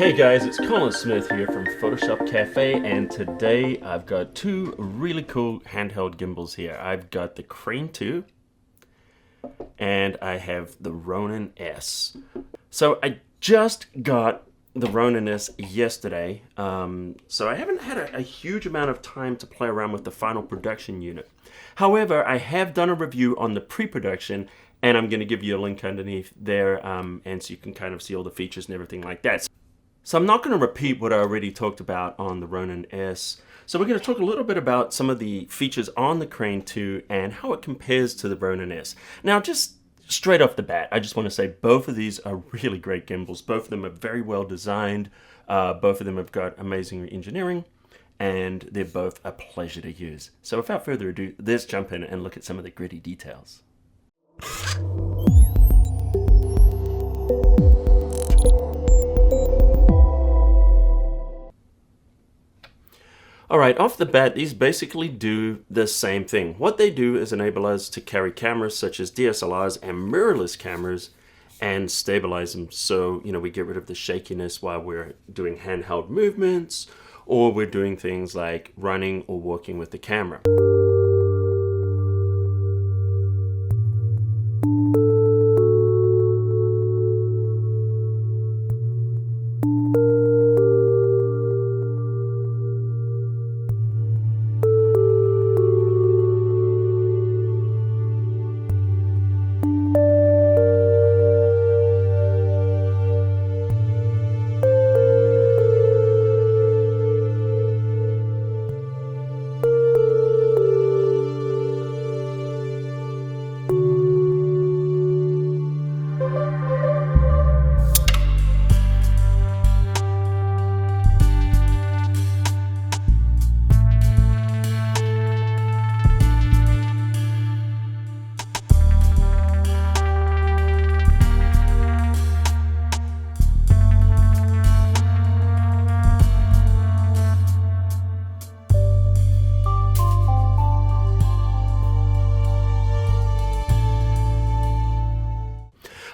Hey guys, it's Colin Smith here from Photoshop Cafe, and today I've got two really cool handheld gimbals here. I've got the Crane 2 and I have the Ronin-S. So I just got the Ronin-S yesterday, so I haven't had a huge amount of time to play around with the final production unit. However, I have done a review on the pre-production, and I'm going to give you a link underneath there, and so you can kind of see all the features and everything like that. So I'm not going to repeat what I already talked about on the Ronin-S. So we're going to talk a little bit about some of the features on the Crane 2 and how it compares to the Ronin-S. Now, just straight off the bat, I just want to say both of these are really great gimbals. Both of them are very well designed. Both of them have got amazing engineering, and they're both a pleasure to use. So without further ado, let's jump in and look at some of the gritty details. Alright, off the bat, these basically do the same thing. What they do is enable us to carry cameras such as DSLRs and mirrorless cameras and stabilize them, so we get rid of the shakiness while we're doing handheld movements, or we're doing things like running or walking with the camera.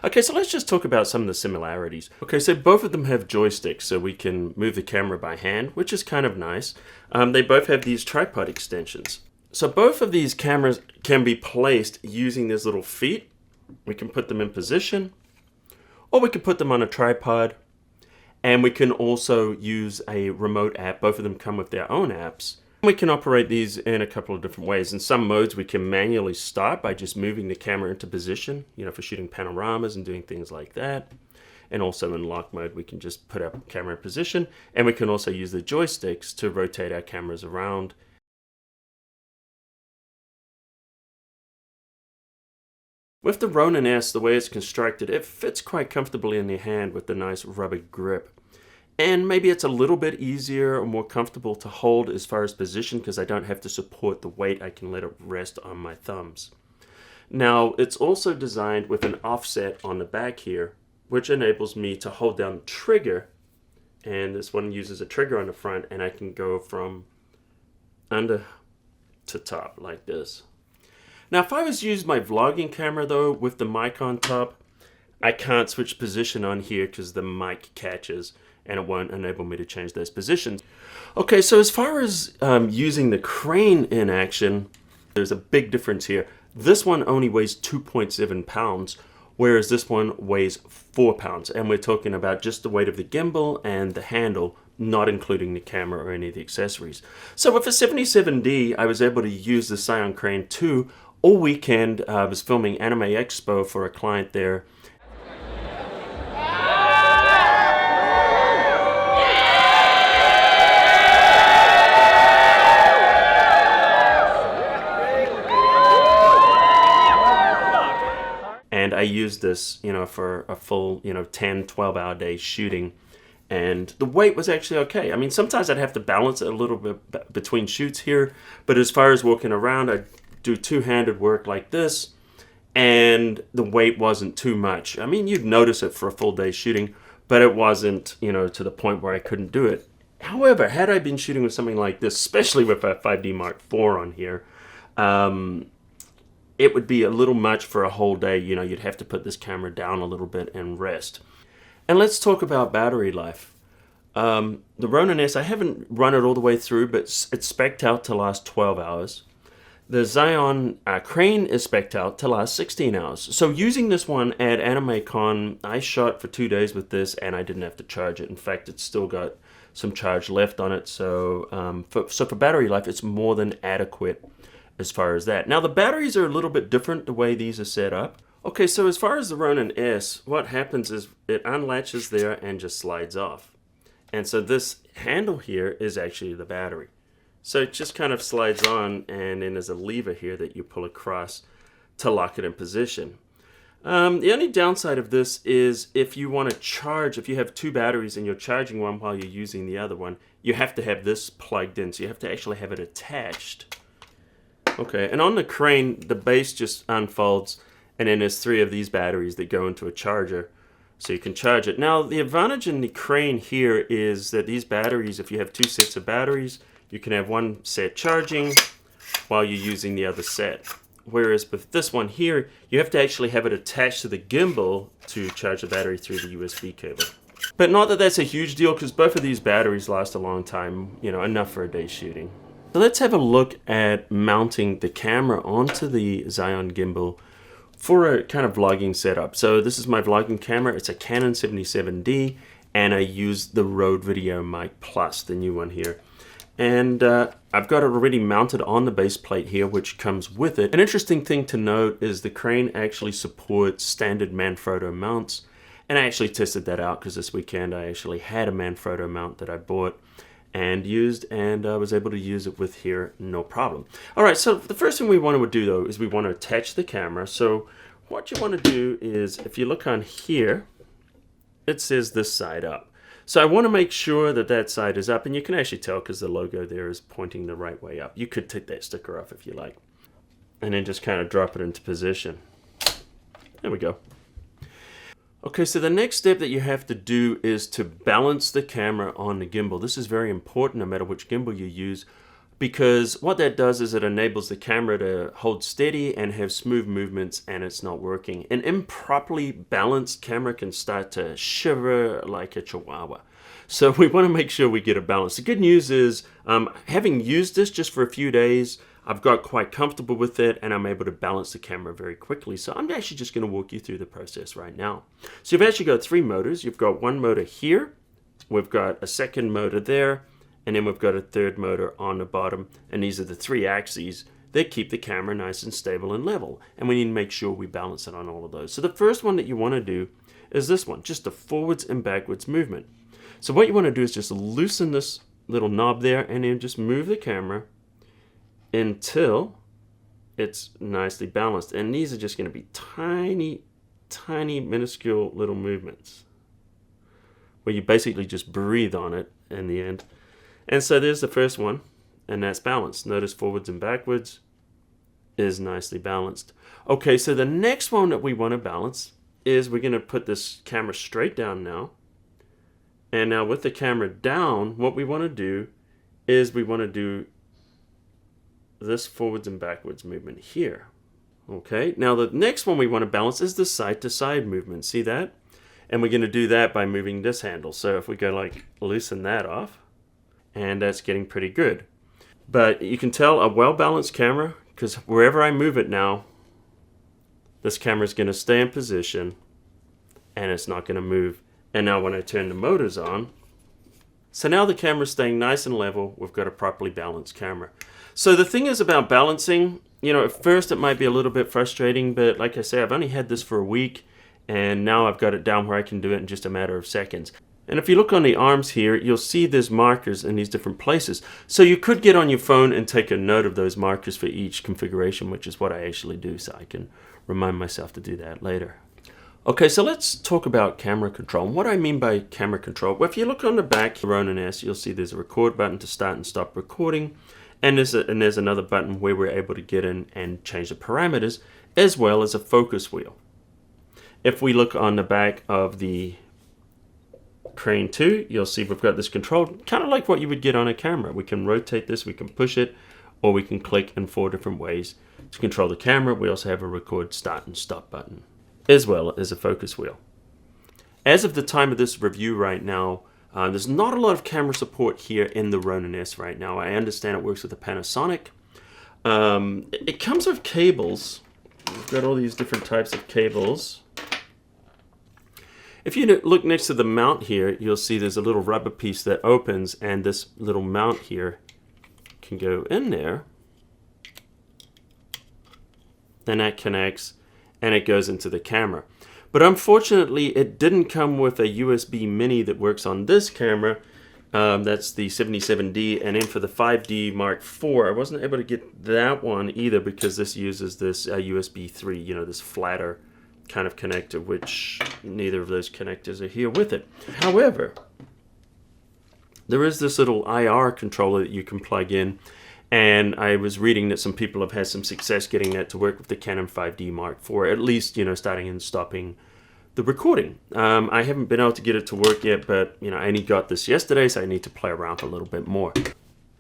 Okay, so let's just talk about some of the similarities. Okay, so both of them have joysticks, so we can move the camera by hand, which is kind of nice. They both have these tripod extensions. So both of these cameras can be placed using these little feet. We can put them in position, or we can put them on a tripod, and we can also use a remote app. Both of them come with their own apps. We can operate these in a couple of different ways. In some modes, we can manually start by just moving the camera into position, for shooting panoramas and doing things like that. And also in lock mode, we can just put our camera in position, and we can also use the joysticks to rotate our cameras around. With the Ronin-S, the way it's constructed, it fits quite comfortably in your hand with the nice rubber grip. And maybe it's a little bit easier or more comfortable to hold as far as position because I don't have to support the weight. I can let it rest on my thumbs. Now, it's also designed with an offset on the back here, which enables me to hold down the trigger. And this one uses a trigger on the front, and I can go from under to top like this. Now, if I was to use my vlogging camera, though, with the mic on top, I can't switch position on here because the mic catches, and it won't enable me to change those positions. Okay, so as far as using the Crane in action, there's a big difference here. This one only weighs 2.7 pounds, whereas this one weighs 4 pounds. And we're talking about just the weight of the gimbal and the handle, not including the camera or any of the accessories. So with the 77D, I was able to use the Zhiyun CRANE 2 all weekend. I was filming Anime Expo for a client there. And I used this, for a full, 10, 12-hour day shooting. And the weight was actually okay. I mean, sometimes I'd have to balance it a little bit between shoots here. But as far as walking around, I'd do two-handed work like this. And the weight wasn't too much. I mean, you'd notice it for a full day shooting. But it wasn't, to the point where I couldn't do it. However, had I been shooting with something like this, especially with a 5D Mark IV on here, it would be a little much for a whole day. You'd have to put this camera down a little bit and rest. And let's talk about battery life. The Ronin-S, I haven't run it all the way through, but it's spec'd out to last 12 hours. The Zhiyun CRANE is spec'd out to last 16 hours. So using this one at AnimeCon, I shot for 2 days with this and I didn't have to charge it. In fact, it's still got some charge left on it. So, for battery life, it's more than adequate as far as that. Now, the batteries are a little bit different the way these are set up. Okay, so as far as the Ronin-S, what happens is it unlatches there and just slides off. And so this handle here is actually the battery. So it just kind of slides on, and then there's a lever here that you pull across to lock it in position. The only downside of this is if you want to charge, if you have 2 batteries and you're charging one while you're using the other one, you have to have this plugged in. So you have to actually have it attached. Okay, and on the CRANE, the base just unfolds, and then there's 3 of these batteries that go into a charger. So you can charge it. Now, the advantage in the CRANE here is that these batteries, if you have 2 sets of batteries, you can have one set charging while you're using the other set. Whereas with this one here, you have to actually have it attached to the gimbal to charge the battery through the USB cable. But not that that's a huge deal, because both of these batteries last a long time, you know, enough for a day's shooting. So let's have a look at mounting the camera onto the Zhiyun gimbal for a kind of vlogging setup. So this is my vlogging camera. It's a Canon 77D, and I use the Rode Video Mic Plus, the new one here. And I've got it already mounted on the base plate here, which comes with it. An interesting thing to note is the CRANE actually supports standard Manfrotto mounts. And I actually tested that out because this weekend I actually had a Manfrotto mount that I bought and used, and I was able to use it with here, no problem. All right, so the first thing we want to do though is we want to attach the camera. So what you want to do is, if you look on here, it says this side up. So I want to make sure that that side is up, and you can actually tell because the logo there is pointing the right way up. You could take that sticker off if you like, and then just kind of drop it into position. There we go. Okay, so the next step that you have to do is to balance the camera on the gimbal. This is very important no matter which gimbal you use, because what that does is it enables the camera to hold steady and have smooth movements, and it's not working. An improperly balanced camera can start to shiver like a chihuahua. So we want to make sure we get a balance. The good news is, having used this just for a few days, I've got quite comfortable with it, and I'm able to balance the camera very quickly. So I'm actually just going to walk you through the process right now. So you've actually got 3 motors. You've got one motor here, we've got a second motor there, and then we've got a third motor on the bottom, and these are the 3 axes that keep the camera nice and stable and level. And we need to make sure we balance it on all of those. So the first one that you want to do is this one, just a forwards and backwards movement. So what you want to do is just loosen this little knob there, and then just move the camera until it's nicely balanced. And these are just going to be tiny, tiny, minuscule little movements where you basically just breathe on it in the end. And so there's the first one, and that's balanced. Notice forwards and backwards is nicely balanced. Okay, so the next one that we want to balance is we're going to put this camera straight down now. And now with the camera down, what we want to do is we want to do this forwards and backwards movement here. Okay, now the next one we want to balance is the side to side movement. See that? And we're going to do that by moving this handle. So if we go like loosen that off, and that's getting pretty good. But you can tell a well-balanced camera, because wherever I move it now, this camera is going to stay in position and it's not going to move. And now when I turn the motors on, so now the camera's staying nice and level. We've got a properly balanced camera. So the thing is about balancing, you know, at first it might be a little bit frustrating, but like I say, I've only had this for a week, and now I've got it down where I can do it in just a matter of seconds. And if you look on the arms here, you'll see there's markers in these different places. So you could get on your phone and take a note of those markers for each configuration, which is what I actually do, so I can remind myself to do that later. Okay, so let's talk about camera control. And what I mean by camera control, well, if you look on the back of the Ronin-S, you'll see there's a record button to start and stop recording. And there's another button where we're able to get in and change the parameters, as well as a focus wheel. If we look on the back of the CRANE 2, you'll see we've got this control, kind of like what you would get on a camera. We can rotate this, we can push it, or we can click in 4 different ways to control the camera. We also have a record start and stop button, as well as a focus wheel. As of the time of this review right now, There's not a lot of camera support here in the Ronin-S right now. I understand it works with the Panasonic. It comes with cables. We've got all these different types of cables. If you look next to the mount here, you'll see there's a little rubber piece that opens, and this little mount here can go in there. And that connects, and it goes into the camera. But unfortunately, it didn't come with a USB mini that works on this camera. That's the 77D, and then for the 5D Mark IV, I wasn't able to get that one either because this uses this USB 3, you know, this flatter kind of connector, which neither of those connectors are here with it. However, there is this little IR controller that you can plug in, and I was reading that some people have had some success getting that to work with the Canon 5D Mark IV, at least, you know, starting and stopping the recording. I haven't been able to get it to work yet, but, you know, I only got this yesterday, so I need to play around a little bit more.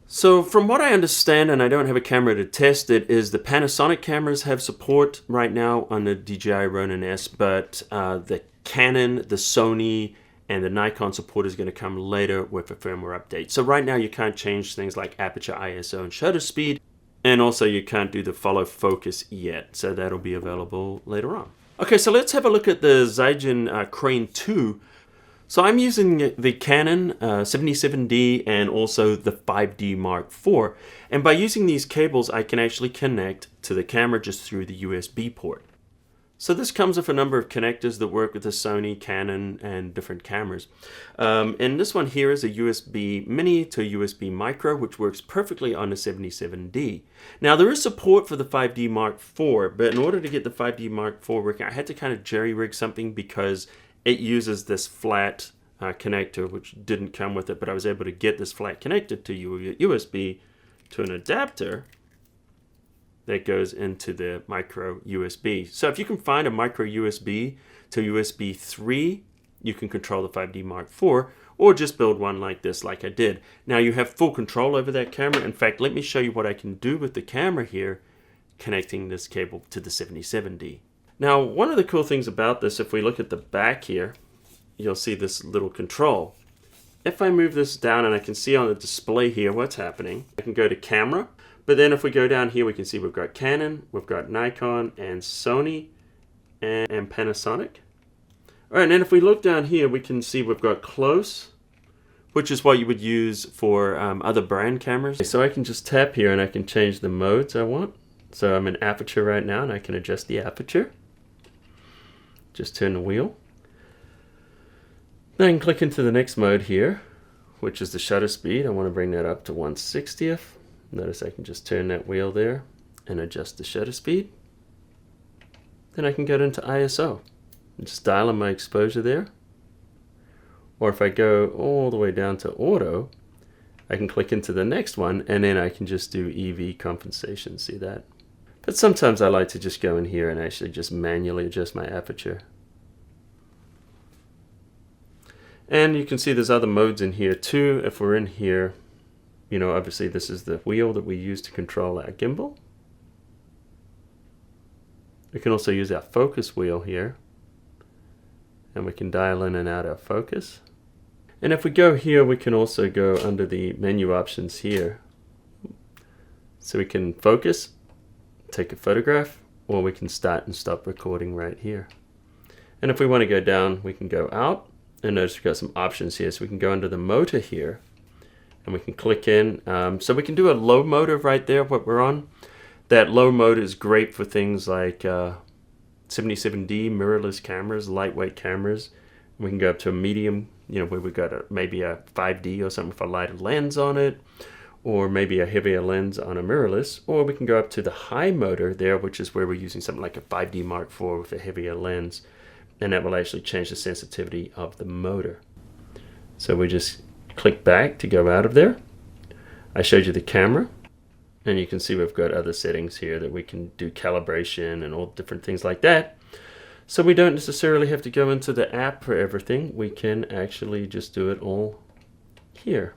So from what I understand, and I don't have a camera to test it, is the Panasonic cameras have support right now on the DJI Ronin-S, but the Canon, the Sony, and the Nikon support is going to come later with a firmware update. So right now you can't change things like aperture, ISO, and shutter speed, and also you can't do the follow focus yet, so that'll be available later on. Okay, so let's have a look at the Zhiyun CRANE 2. So I'm using the Canon 77D and also the 5D Mark IV. And by using these cables, I can actually connect to the camera just through the USB port. So this comes with a number of connectors that work with the Sony, Canon, and different cameras. And this one here is a USB mini to a USB micro, which works perfectly on the 77D. Now there is support for the 5D Mark IV, but in order to get the 5D Mark IV working, I had to kind of jerry-rig something because it uses this flat connector, which didn't come with it, but I was able to get this flat connector to USB to an adapter that goes into the micro USB. So if you can find a micro USB to USB 3, you can control the 5D Mark IV, or just build one like this, like I did. Now you have full control over that camera. In fact, let me show you what I can do with the camera here, connecting this cable to the 77D. Now, one of the cool things about this, if we look at the back here, you'll see this little control. If I move this down, and I can see on the display here what's happening, I can go to camera, but then if we go down here, we can see we've got Canon, we've got Nikon, and Sony, and Panasonic. All right, and then if we look down here, we can see we've got close, which is what you would use for other brand cameras. So I can just tap here and I can change the modes I want. So I'm in aperture right now, and I can adjust the aperture. Just turn the wheel. Then I can click into the next mode here, which is the shutter speed. I want to bring that up to 1/60th. Notice I can just turn that wheel there and adjust the shutter speed. Then I can go into ISO and just dial in my exposure there. Or if I go all the way down to auto, I can click into the next one, and then I can just do EV compensation. See that? But sometimes I like to just go in here and actually just manually adjust my aperture. And you can see there's other modes in here too. If we're in here, you know, obviously this is the wheel that we use to control our gimbal. We can also use our focus wheel here, and we can dial in and out our focus. And if we go here, we can also go under the menu options here. So we can focus, take a photograph, or we can start and stop recording right here. And if we want to go down, we can go out, and notice we've got some options here. So we can go under the motor here, and we can click in. So we can do a low motor right there, what we're on. That low mode is great for things like 77D mirrorless cameras, lightweight cameras. We can go up to a medium, you know, where we've got maybe a 5D or something with a lighter lens on it, or maybe a heavier lens on a mirrorless, or we can go up to the high motor there, which is where we're using something like a 5D Mark IV with a heavier lens, and that will actually change the sensitivity of the motor. So we just click back to go out of there. I showed you the camera, and you can see we've got other settings here that we can do calibration and all different things like that. So we don't necessarily have to go into the app for everything. We can actually just do it all here.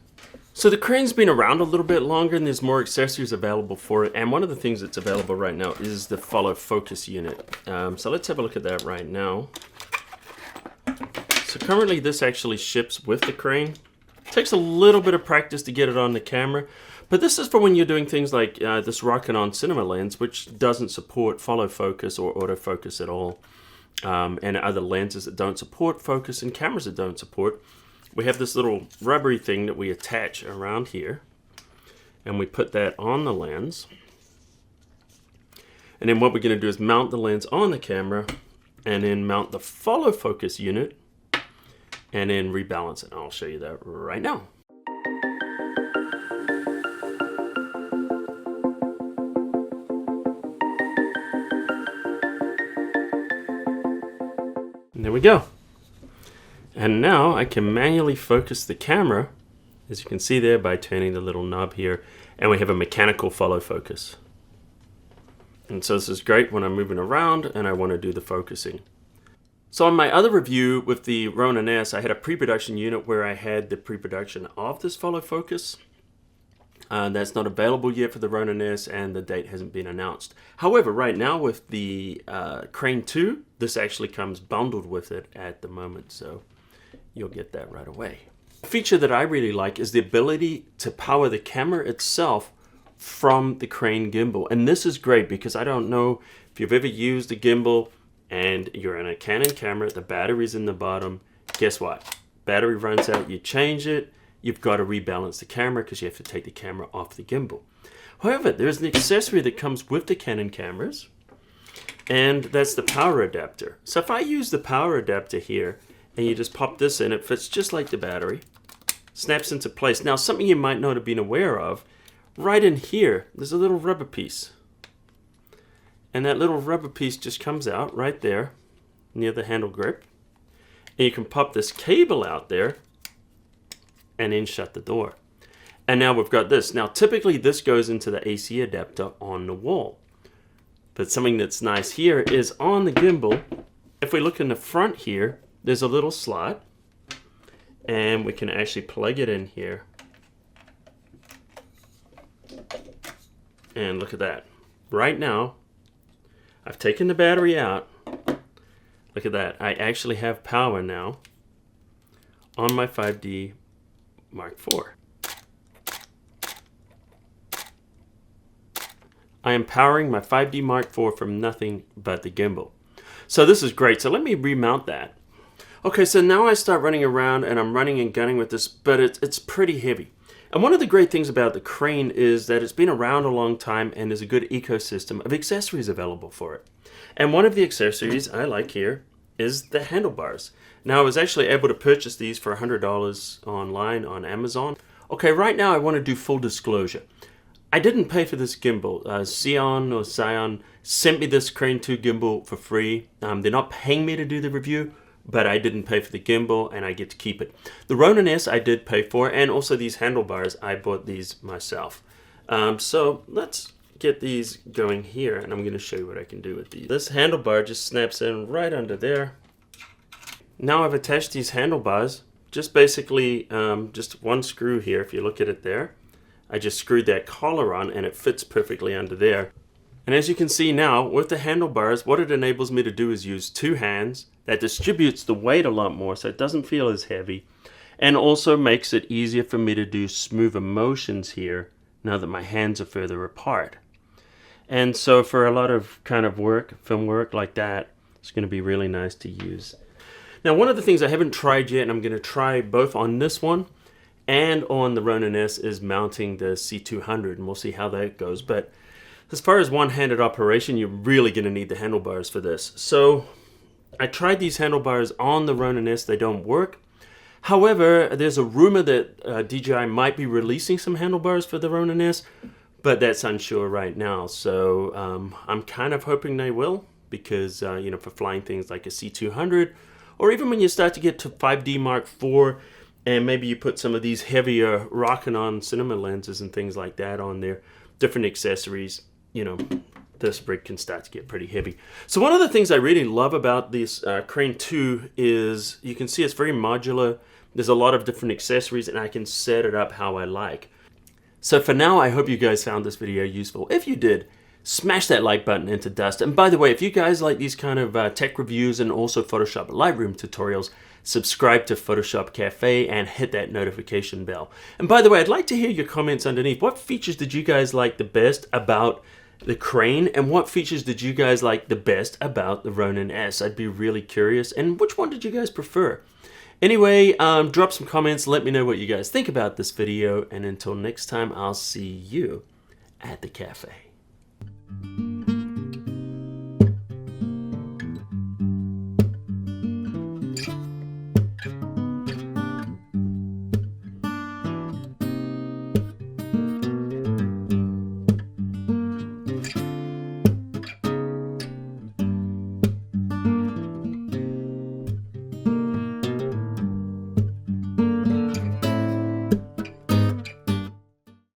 So the Crane's been around a little bit longer, and there's more accessories available for it. And one of the things that's available right now is the follow focus unit. So let's have a look at that right now. So currently this actually ships with the Crane. Takes a little bit of practice to get it on the camera, but this is for when you're doing things like this Ronin cinema lens, which doesn't support follow focus or autofocus at all, and other lenses that don't support focus and cameras that don't support. We have this little rubbery thing that we attach around here, and we put that on the lens. And then what we're going to do is mount the lens on the camera, and then mount the follow focus unit, and then rebalance it. I'll show you that right now. And there we go. And now I can manually focus the camera, as you can see there, by turning the little knob here, and we have a mechanical follow focus. And so this is great when I'm moving around and I want to do the focusing. So on my other review with the Ronin-S, I had a pre-production unit where I had the pre-production of this follow focus. That's not available yet for the Ronin-S, and the date hasn't been announced. However, right now with the Crane 2, this actually comes bundled with it at the moment, so you'll get that right away. A feature that I really like is the ability to power the camera itself from the Crane gimbal. And this is great because I don't know if you've ever used a gimbal and you're in a Canon camera, the battery's in the bottom. Guess what? Battery runs out, you change it, you've got to rebalance the camera because you have to take the camera off the gimbal. However, there's an accessory that comes with the Canon cameras, and that's the power adapter. So if I use the power adapter here, and you just pop this in, it fits just like the battery, snaps into place. Now, something you might not have been aware of, right in here, there's a little rubber piece. And that little rubber piece just comes out right there near the handle grip. And you can pop this cable out there and then shut the door. And now we've got this. Now typically this goes into the AC adapter on the wall. But something that's nice here is on the gimbal, if we look in the front here, there's a little slot. And we can actually plug it in here. And look at that. Right now, I've taken the battery out. Look at that. I actually have power now on my 5D Mark IV. I am powering my 5D Mark IV from nothing but the gimbal. So this is great. So let me remount that. Okay, so now I start running around and I'm running and gunning with this, but it's pretty heavy. And one of the great things about the Crane is that it's been around a long time and there's a good ecosystem of accessories available for it. And one of the accessories I like here is the handlebars. Now I was actually able to purchase these for $100 online on Amazon. Okay, right now I want to do full disclosure. I didn't pay for this gimbal. Zhiyun sent me this Crane 2 gimbal for free. They're not paying me to do the review, but I didn't pay for the gimbal and I get to keep it. The Ronin-S I did pay for, and also these handlebars, I bought these myself. So let's get these going here, and I'm going to show you what I can do with these. This handlebar just snaps in right under there. Now I've attached these handlebars, just basically just one screw here. If you look at it there, I just screwed that collar on and it fits perfectly under there. And as you can see now, with the handlebars, what it enables me to do is use two hands. That distributes the weight a lot more, so it doesn't feel as heavy. And also makes it easier for me to do smoother motions here, now that my hands are further apart. And so for a lot of kind of work, film work like that, it's going to be really nice to use. Now one of the things I haven't tried yet, and I'm going to try both on this one and on the Ronin-S, is mounting the C200, and we'll see how that goes. But as far as one-handed operation, you're really going to need the handlebars for this. So I tried these handlebars on the Ronin-S, they don't work. However, there's a rumor that DJI might be releasing some handlebars for the Ronin-S, but that's unsure right now. So I'm kind of hoping they will, because you know, for flying things like a C200, or even when you start to get to 5D Mark IV, and maybe you put some of these heavier Ronin cinema lenses and things like that on there, different accessories, you know, this rig can start to get pretty heavy. So one of the things I really love about this Crane 2 is you can see it's very modular. There's a lot of different accessories and I can set it up how I like. So for now, I hope you guys found this video useful. If you did, smash that like button into dust. And by the way, if you guys like these kind of tech reviews and also Photoshop Lightroom tutorials, subscribe to Photoshop Cafe and hit that notification bell. And by the way, I'd like to hear your comments underneath. What features did you guys like the best about the Crane, and what features did you guys like the best about the Ronin-S? I'd be really curious. And which one did you guys prefer? Anyway, drop some comments, let me know what you guys think about this video, and until next time, I'll see you at the cafe.